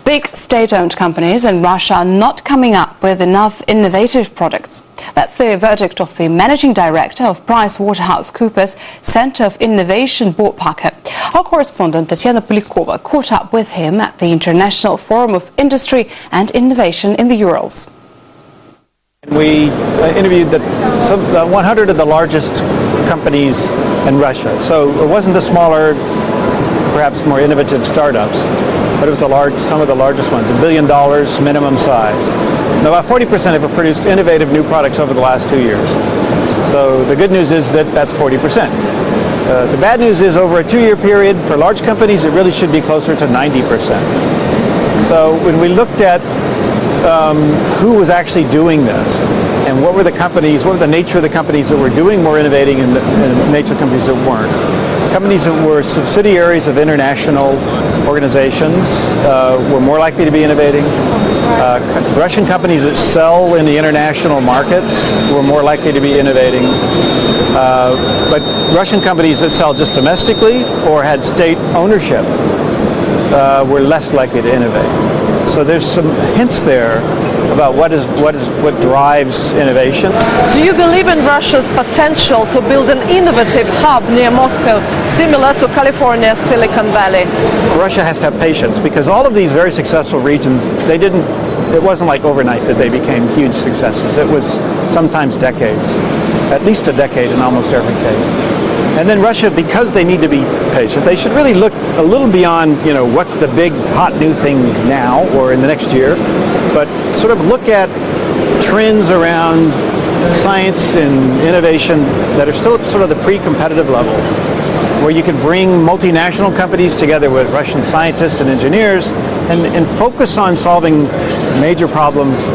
Big state-owned companies in Russia are not coming up with enough innovative products. That's the verdict of the managing director of PricewaterhouseCoopers Center of Innovation, Bob Parker. Our correspondent Tatiana Polikova caught up with him at the International Forum of Industry and Innovation in the Urals. We interviewed the 100 of the largest companies in Russia. So it wasn't the smaller, perhaps more innovative startups, but it was some of the largest ones, $1 billion minimum size. And about 40% have produced innovative new products over the last 2 years. So the good news is that that's 40%. The bad news is over a 2-year period, for large companies, it really should be closer to 90%. So when we looked at who was actually doing this and what were the companies, what were the nature of the companies that were doing more innovating and the nature of companies that weren't. Companies that were subsidiaries of international organizations were more likely to be innovating. Russian companies that sell in the international markets were more likely to be innovating. But Russian companies that sell just domestically or had state ownership were less likely to innovate. So there's some hints there about what drives innovation. Do you believe in Russia's potential to build an innovative hub near Moscow, similar to California's Silicon Valley? Russia has to have patience because all of these very successful regions, it wasn't like overnight that they became huge successes. It was sometimes decades, at least a decade in almost every case. And then Russia, because they need to be patient, they should really look a little beyond, what's the big hot new thing now or in the next year, but sort of look at trends around science and innovation that are still at sort of the pre-competitive level, where you can bring multinational companies together with Russian scientists and engineers and focus on solving major problems.